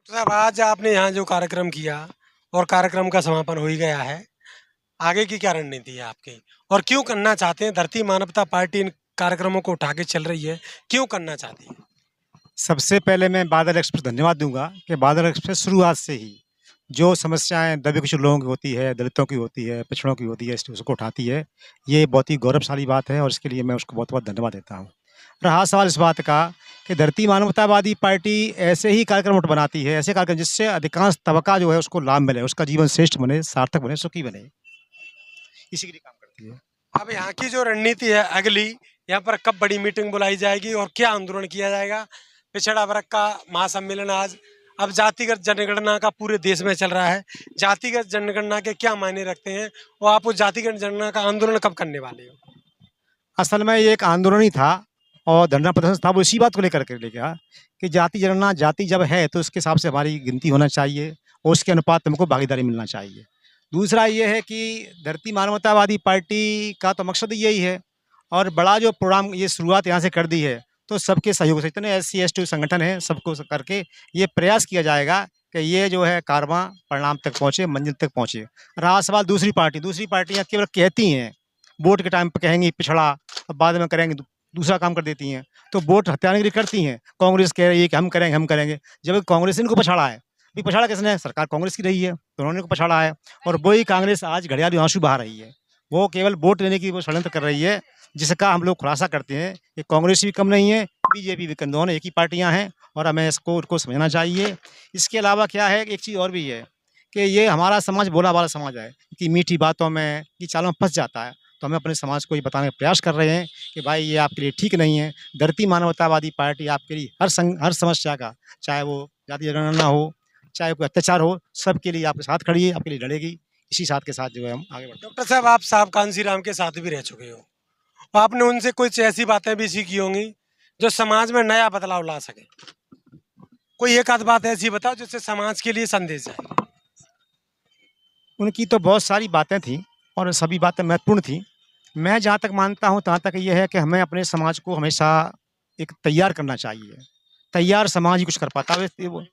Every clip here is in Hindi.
तो साहब आज आपने यहाँ जो कार्यक्रम किया और कार्यक्रम का समापन हो ही गया है, आगे की क्या रणनीति है आपकी? और क्यों करना चाहते हैं? धरती मानवता पार्टी इन कार्यक्रमों को उठा के चल रही है, क्यों करना चाहती है? सबसे पहले मैं बादल एक्सप्रेस धन्यवाद दूंगा कि बादल एक्सप्रेस शुरुआत से ही जो समस्याएं दबे कुचले लोगों की होती है, दलितों की होती है, पिछड़ों की होती है, उसको उठाती है। ये बहुत ही गौरवशाली बात है और इसके लिए मैं उसको बहुत बहुत धन्यवाद देता हूँ। रहा सवाल इस बात का कि धरती मानवतावादी पार्टी ऐसे ही कार्यक्रम बनाती है, ऐसे कार्यक्रम जिससे अधिकांश तबका जो है उसको लाभ मिले, उसका जीवन श्रेष्ठ बने, सार्थक बने, सुखी बने, इसी के लिए काम करती है। अब यहाँ की जो रणनीति है अगली, यहाँ पर कब बड़ी मीटिंग बुलाई जाएगी और क्या आंदोलन किया जाएगा? पिछड़ा वर्ग का महासम्मेलन आज, अब जातिगत जनगणना का पूरे देश में चल रहा है। जातिगत जनगणना के क्या मायने रखते हैं और आप उस जातिगत जनगणना का आंदोलन कब करने वाले हो? असल में ये एक आंदोलन ही था और धरना प्रदर्शन था, वो इसी बात को लेकर के ले गया कि जाति जनगणना जाति जब है तो उसके हिसाब से हमारी गिनती होना चाहिए और उसके अनुपात में हमको भागीदारी मिलना चाहिए। दूसरा ये है कि धरती मानवतावादी पार्टी का तो मकसद यही है और बड़ा जो प्रोग्राम ये शुरुआत यहाँ से कर दी है तो सबके सहयोग से इतने SC ST संगठन है, सबको करके ये प्रयास किया जाएगा कि ये जो है कारवां परिणाम तक पहुँचे, मंजिल तक पहुँचे। रहा सवाल दूसरी पार्टियाँ केवल कहती हैं, वोट के टाइम पर कहेंगी पिछड़ा, अब बाद में करेंगे दूसरा काम कर देती हैं। तो वोट हथियाने के लिए करती हैं। कांग्रेस कह रही है कि हम करेंगे, जब कांग्रेस इनको पछाड़ा है। भी पछाड़ा किसने? सरकार कांग्रेस की रही है, तो उन्होंने को पछाड़ा है और वही कांग्रेस आज घड़ियाली आंसू बहा रही है। वो केवल वोट लेने की वो षड्यंत्र कर रही है, जिसका हम लोग खुलासा करते हैं कि कांग्रेस भी कम नहीं है, बीजेपी भी कम, दोनों एक ही पार्टियाँ हैं और हमें इसको उनको समझना चाहिए। इसके अलावा क्या है, एक चीज़ और भी है कि ये हमारा समाज भोला भाला समाज है कि मीठी बातों में, की चालों में फंस जाता है। तो हमें अपने समाज को ये बताने का प्रयास कर रहे हैं कि भाई ये आपके लिए ठीक नहीं है। धरती मानवतावादी पार्टी आपके लिए हर समस्या का, चाहे वो जाति जनगणना हो, चाहे कोई अत्याचार हो, सबके लिए आपके साथ खड़ी है, आपके लिए लड़ेगी। इसी साथ के साथ जो है हम आगे बढ़ते हैं। डॉक्टर साहब, आप साहब कांसी राम के साथ भी रह चुके हो, आपने उनसे कुछ ऐसी बातें भी सीखी होंगी जो समाज में नया बदलाव ला सके। कोई एक आध बात ऐसी बताओ जिससे समाज के लिए संदेश जाए। उनकी तो बहुत सारी बातें थी और सभी बातें महत्वपूर्ण थी। मैं जहाँ तक मानता हूँ तहाँ तक ये है कि हमें अपने समाज को हमेशा एक तैयार करना चाहिए। तैयार समाज ही कुछ कर पाता है। वो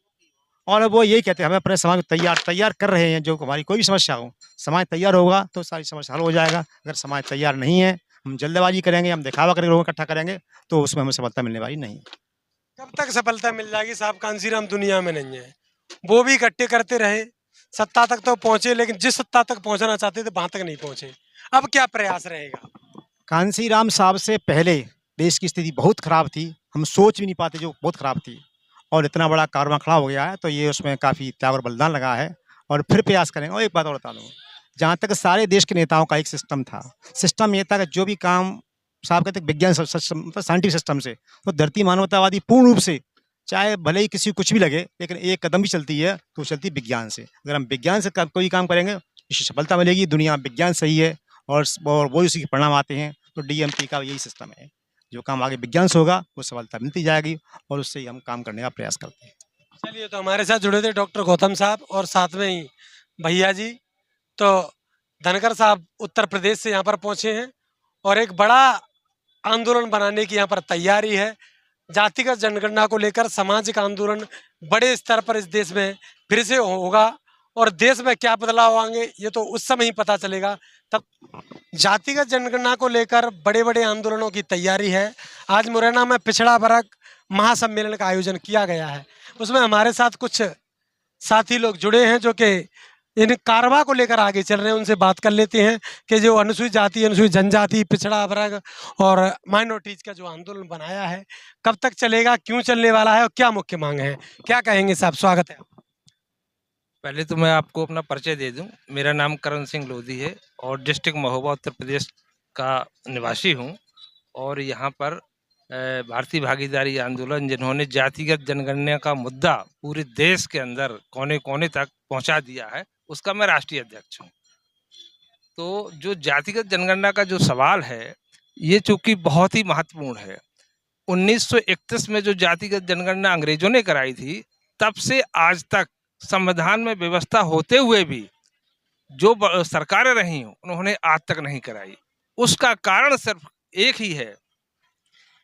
और वो यही कहते हैं हमें अपने समाज को तैयार कर रहे हैं। जो हमारी कोई भी समस्या हो, समाज तैयार होगा तो सारी समस्या हल हो जाएगा। अगर समाज तैयार नहीं है, हम जल्दबाजी करेंगे, हम दिखावा करेंगे, लोगों को इकट्ठा करेंगे, तो उसमें हमें सफलता मिलने वाली नहीं है। कब तक सफलता मिल जाएगी? साहब कांसीराम दुनिया में नहीं है, वो भी इकट्ठे करते रहे, सत्ता तक तो पहुंचे, लेकिन जिस सत्ता तक पहुंचना चाहते थे वहां तक नहीं पहुंचे। अब क्या प्रयास रहेगा? कांसी राम साहब से पहले देश की स्थिति बहुत खराब थी, हम सोच भी नहीं पाते, जो बहुत खराब थी और इतना बड़ा कारवां खड़ा हो गया है, तो ये उसमें काफ़ी त्याग और बलिदान लगा है और फिर प्रयास करेंगे। और एक बात और बता दूँ, जहाँ तक सारे देश के नेताओं का एक सिस्टम था, सिस्टम ये था कि जो भी काम साहब कहते विज्ञान मतलब साइंटिफिक सिस्टम से, तो धरती मानवतावादी पूर्ण रूप से, चाहे भले ही किसी को कुछ भी लगे, लेकिन एक कदम भी चलती है तो चलती है विज्ञान से। अगर हम विज्ञान से कोई काम करेंगे, इससे सफलता मिलेगी। दुनिया में विज्ञान सही है और वो इसी के परिणाम आते हैं। तो DMT का यही सिस्टम है, जो काम आगे विज्ञान से होगा वो सफलता मिलती जाएगी और उससे ही हम काम करने का प्रयास करते हैं। चलिए, तो हमारे साथ जुड़े थे डॉक्टर गौतम साहब और साथ में ही भैया जी। तो धनकर साहब उत्तर प्रदेश से यहाँ पर पहुंचे हैं और एक बड़ा आंदोलन बनाने की यहाँ पर तैयारी है। जातिगत जनगणना को लेकर सामाजिक आंदोलन बड़े स्तर पर इस देश में फिर से होगा और देश में क्या बदलाव आएंगे ये तो उस समय ही पता चलेगा। तब जातिगत जनगणना को लेकर बड़े बड़े आंदोलनों की तैयारी है। आज मुरैना में पिछड़ा वर्ग महासम्मेलन का आयोजन किया गया है, उसमें हमारे साथ कुछ साथी लोग जुड़े हैं जो कि इन कारवा को लेकर आगे चल रहे हैं। उनसे बात कर लेते हैं कि जो अनुसूचित जाति, अनुसूचित जनजाति, पिछड़ा वर्ग और माइनॉरिटीज का जो आंदोलन बनाया है, कब तक चलेगा, क्यों चलने वाला है और क्या मुख्य मांग है, क्या कहेंगे साहब? स्वागत है। पहले तो मैं आपको अपना परिचय दे दूं। मेरा नाम करण सिंह लोधी है और डिस्ट्रिक्ट महोबा उत्तर प्रदेश का निवासी हूं और यहाँ पर भारतीय भागीदारी आंदोलन, जिन्होंने जातिगत जनगणना का मुद्दा पूरे देश के अंदर कोने कोने तक पहुंचा दिया है, उसका मैं राष्ट्रीय अध्यक्ष हूं। तो जो जातिगत जनगणना का जो सवाल है, ये चूंकि बहुत ही महत्वपूर्ण है। 1931 में जो जातिगत जनगणना अंग्रेजों ने कराई थी, तब से आज तक संविधान में व्यवस्था होते हुए भी जो सरकारें रही हों, उन्होंने आज तक नहीं कराई। उसका कारण सिर्फ एक ही है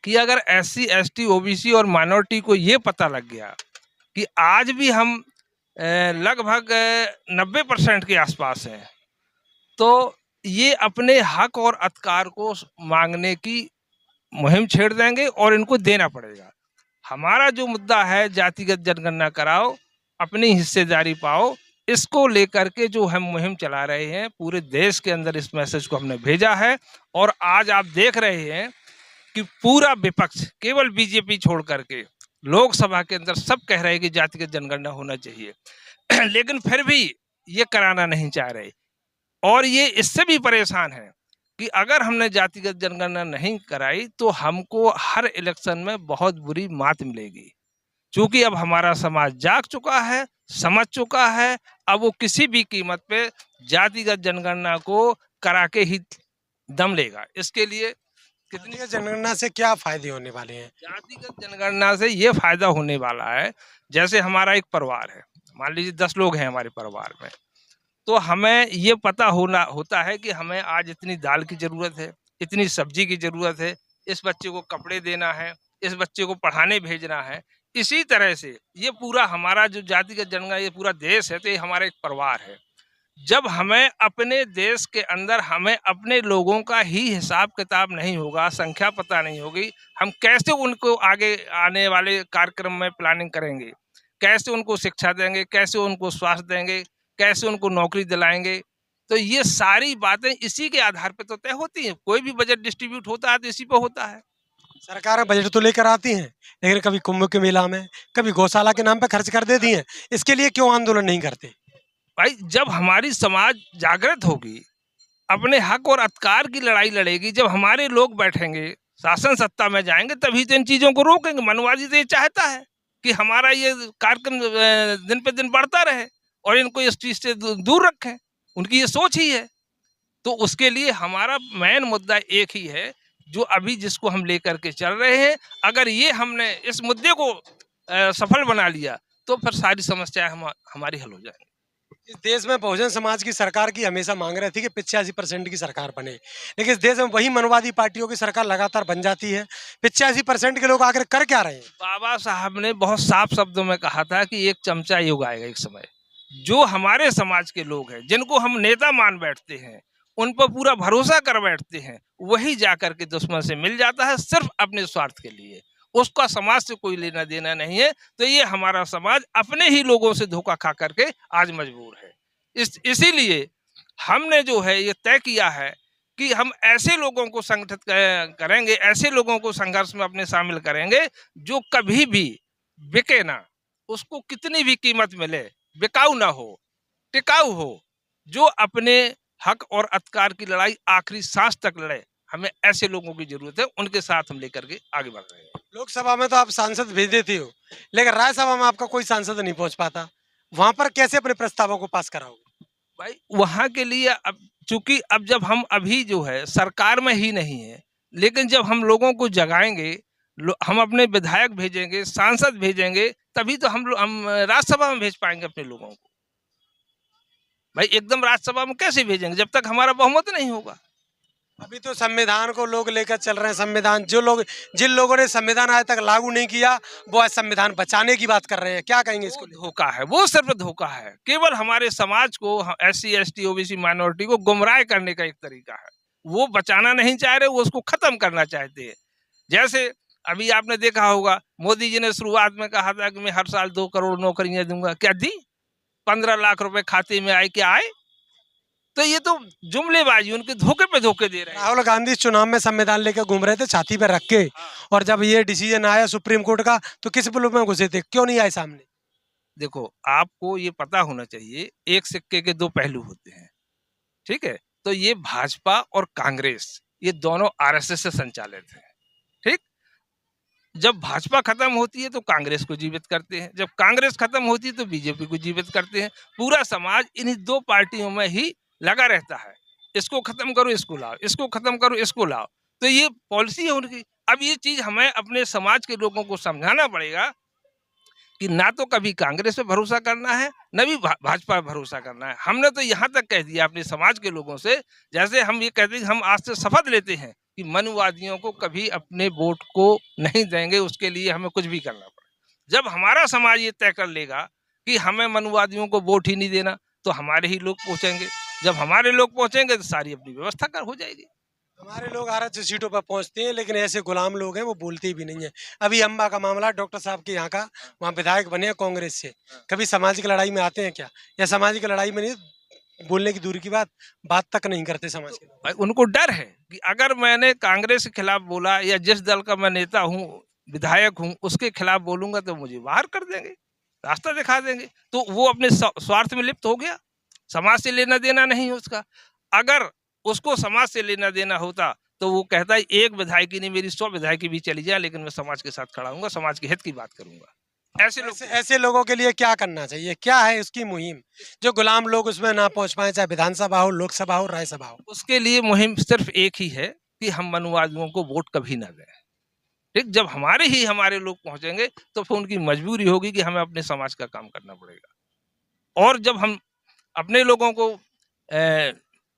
कि अगर SC ST OBC और माइनॉरिटी को ये पता लग गया कि आज भी हम लगभग 90% के आसपास हैं। तो ये अपने हक और अधिकार को मांगने की मुहिम छेड़ देंगे और इनको देना पड़ेगा। हमारा जो मुद्दा है जातिगत जनगणना कराओ, अपनी हिस्सेदारी पाओ, इसको लेकर के जो हम मुहिम चला रहे हैं, पूरे देश के अंदर इस मैसेज को हमने भेजा है। और आज आप देख रहे हैं कि पूरा विपक्ष, केवल बीजेपी छोड़ करके लोकसभा के अंदर सब कह रहे हैं कि जातिगत जनगणना होना चाहिए लेकिन फिर भी ये कराना नहीं चाह रहे। और ये इससे भी परेशान है कि अगर हमने जातिगत जनगणना नहीं कराई तो हमको हर इलेक्शन में बहुत बुरी मात मिलेगी। क्योंकि अब हमारा समाज जाग चुका है, समझ चुका है, अब वो किसी भी कीमत पे जातिगत जनगणना को करा के ही दम लेगा। इसके लिए कितनी जातिगत जनगणना से क्या फायदे होने वाले हैं? जातिगत जनगणना से ये फायदा होने वाला है, जैसे हमारा एक परिवार है, मान लीजिए 10 लोग हैं हमारे परिवार में, तो हमें ये पता होता है कि हमें आज इतनी दाल की जरूरत है, इतनी सब्जी की जरूरत है, इस बच्चे को कपड़े देना है, इस बच्चे को पढ़ाने भेजना है। इसी तरह से ये पूरा हमारा जो जातिगत जनगणना, ये पूरा देश है, तो ये हमारा एक परिवार है। जब हमें अपने देश के अंदर हमें अपने लोगों का ही हिसाब किताब नहीं होगा, संख्या पता नहीं होगी, हम कैसे उनको आगे आने वाले कार्यक्रम में प्लानिंग करेंगे, कैसे उनको शिक्षा देंगे, कैसे उनको स्वास्थ्य देंगे, कैसे उनको नौकरी दिलाएंगे। तो ये सारी बातें इसी के आधार पर तो तय होती हैं। कोई भी बजट डिस्ट्रीब्यूट होता है तो इसी पर होता है। सरकार बजट तो लेकर आती हैं, लेकिन कभी कुंभ के मेला में, कभी गौशाला के नाम पे खर्च कर देती हैं। इसके लिए क्यों आंदोलन नहीं करते? भाई, जब हमारी समाज जागृत होगी, अपने हक और अधिकार की लड़ाई लड़ेगी, जब हमारे लोग बैठेंगे, शासन सत्ता में जाएंगे, तभी तो इन चीजों को रोकेंगे। मनवादी तो ये चाहता है कि हमारा ये कार्यक्रम दिन पे दिन बढ़ता रहे और इनको इस चीज से दूर रखें। उनकी ये सोच ही है। तो उसके लिए हमारा मेन मुद्दा एक ही है, जो अभी जिसको हम लेकर के चल रहे हैं। अगर ये हमने इस मुद्दे को सफल बना लिया तो फिर सारी समस्याएं हमारी हल हो जाएंगी। इस देश में बहुजन समाज की सरकार की हमेशा मांग रही थी कि 85% की सरकार बने, लेकिन इस देश में वही मनवादी पार्टियों की सरकार लगातार बन जाती है। 85% के लोग आकर कर क्या रहे हैं? बाबा साहब ने बहुत साफ शब्दों में कहा था कि एक चमचा युग आएगा एक समय। जो हमारे समाज के लोग हैं, जिनको हम नेता मान बैठते हैं, उन पर पूरा भरोसा कर बैठते हैं, वही जाकर के दुश्मन से मिल जाता है सिर्फ अपने स्वार्थ के लिए। उसका समाज से कोई लेना देना नहीं है। तो ये हमारा समाज अपने ही लोगों से धोखा खा करके आज मजबूर है। इसीलिए हमने जो है ये तय किया है कि हम ऐसे लोगों को संगठित करेंगे, ऐसे लोगों को संघर्ष में अपने शामिल करेंगे जो कभी भी बिके ना, उसको कितनी भी कीमत मिले, बिकाऊ ना हो, टिकाऊ हो, जो अपने हक और अधिकार की लड़ाई आखिरी सांस तक लड़े। हमें ऐसे लोगों की जरूरत है, उनके साथ हम लेकर के आगे बढ़ रहे हैं। लोकसभा में तो आप सांसद भेज देते हो, लेकिन राज्यसभा में आपका कोई सांसद नहीं पहुंच पाता। वहां पर कैसे अपने प्रस्तावों को पास कराओगे? भाई, वहां के लिए अब चूंकि अब जब हम अभी जो है सरकार में ही नहीं है, लेकिन जब हम लोगों को जगाएंगे, हम अपने विधायक भेजेंगे, सांसद भेजेंगे, तभी तो हम राज्यसभा में भेज पाएंगे अपने लोगों को। भाई, एकदम राज्यसभा में कैसे भेजेंगे जब तक हमारा बहुमत नहीं होगा? अभी तो संविधान को लोग लेकर चल रहे हैं। संविधान जिन लोगों ने संविधान आज तक लागू नहीं किया, वो आज संविधान बचाने की बात कर रहे हैं। क्या कहेंगे इसको? धोखा है, वो सिर्फ धोखा है। केवल हमारे समाज को, SC ST OBC माइनॉरिटी को गुमराह करने का एक तरीका है। वो बचाना नहीं चाह रहे, वो उसको खत्म करना चाहते हैं। जैसे अभी आपने देखा होगा, मोदी जी ने शुरुआत में कहा था कि मैं हर साल 2 करोड़ नौकरियां दूंगा। क्या दी? 15 लाख रुपए खाते में आए? क्या आए? तो ये तो जुमलेबाजी, उनके धोखे पे धोखे दे रहे हैं। राहुल गांधी चुनाव में संविधान लेकर घूम रहे थे छाती पे रख के, और जब ये डिसीजन आया सुप्रीम कोर्ट का तो किस पुल में घुसे थे? क्यों नहीं आए सामने? देखो, आपको ये पता होना चाहिए, एक सिक्के के 2 पहलू होते हैं, ठीक है? तो ये भाजपा और कांग्रेस, ये दोनों RSS से संचालित हैं, ठीक? जब भाजपा खत्म होती है तो कांग्रेस को जीवित करते हैं, जब कांग्रेस खत्म होती है तो बीजेपी को जीवित करते हैं। पूरा समाज इन्हीं 2 पार्टियों में ही लगा रहता है। इसको खत्म करो, इसको लाओ, इसको खत्म करो, इसको लाओ। तो ये पॉलिसी है उनकी। अब ये चीज हमें अपने समाज के लोगों को समझाना पड़ेगा कि ना तो कभी कांग्रेस पे भरोसा करना है, न भी भाजपा पे भरोसा करना है। हमने तो यहाँ तक कह दिया अपने समाज के लोगों से, जैसे हम ये कहते हैं, हम आज से शपथ लेते हैं कि मनुवादियों को कभी अपने वोट को नहीं देंगे, उसके लिए हमें कुछ भी करना पड़े। जब हमारा समाज ये तय कर लेगा कि हमें मनुवादियों को वोट ही नहीं देना, तो हमारे ही लोग पहुंचेंगे। जब हमारे लोग पहुंचेंगे तो सारी अपनी व्यवस्था कर हो जाएगी। हमारे लोग आरक्षित सीटों पर पहुंचते हैं, लेकिन ऐसे गुलाम लोग हैं वो बोलते भी नहीं है। अभी अम्बा का मामला, डॉक्टर साहब के यहाँ का, वहाँ विधायक बने हैं कांग्रेस से, कभी सामाजिक लड़ाई में आते हैं क्या? या सामाजिक लड़ाई में नहीं, बोलने की दूरी की बात तक नहीं करते समाज के लोग। भाई उनको डर है कि अगर मैंने कांग्रेस के खिलाफ बोला या जिस दल का मैं नेता हूँ, विधायक हूँ, उसके खिलाफ बोलूंगा तो मुझे बाहर कर देंगे, रास्ता दिखा देंगे। तो वो अपने स्वार्थ में लिप्त हो गया, समाज से लेना देना नहीं उसका। अगर उसको समाज से लेना देना होता तो वो कहता है एक विधायकी नहीं, मेरी 100 विधायकी भी चली जाए, लेकिन मैं समाज के साथ खड़ा हूँगा, समाज के हित की बात करूंगा। ऐसे लोगों के लिए क्या करना चाहिए? क्या है उसकी मुहिम, जो गुलाम लोग उसमें ना पहुंच पाए, चाहे विधानसभा हो, लोकसभा हो, राज्यसभा हो? उसके लिए मुहिम सिर्फ एक ही है कि हम मनुवादियों को वोट कभी ना दें। ठीक, जब हमारे लोग पहुंचेंगे तो फिर उनकी मजबूरी होगी कि हमें अपने समाज का काम करना पड़ेगा। और जब हम अपने लोगों को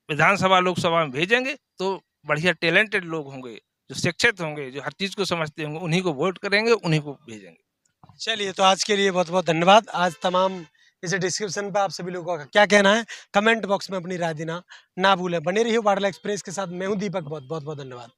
विधानसभा लोकसभा में भेजेंगे तो बढ़िया टैलेंटेड लोग होंगे, जो शिक्षित होंगे, जो हर चीज को समझते होंगे, उन्हीं को वोट करेंगे, उन्हीं को भेजेंगे। चलिए, तो आज के लिए बहुत बहुत धन्यवाद। आज तमाम इस डिस्क्रिप्शन पे आप सभी लोगों का क्या कहना है, कमेंट बॉक्स में अपनी राय देना ना भूलें। बने रहिए वाडला एक्सप्रेस के साथ। मैं हूं दीपक, बहुत बहुत धन्यवाद।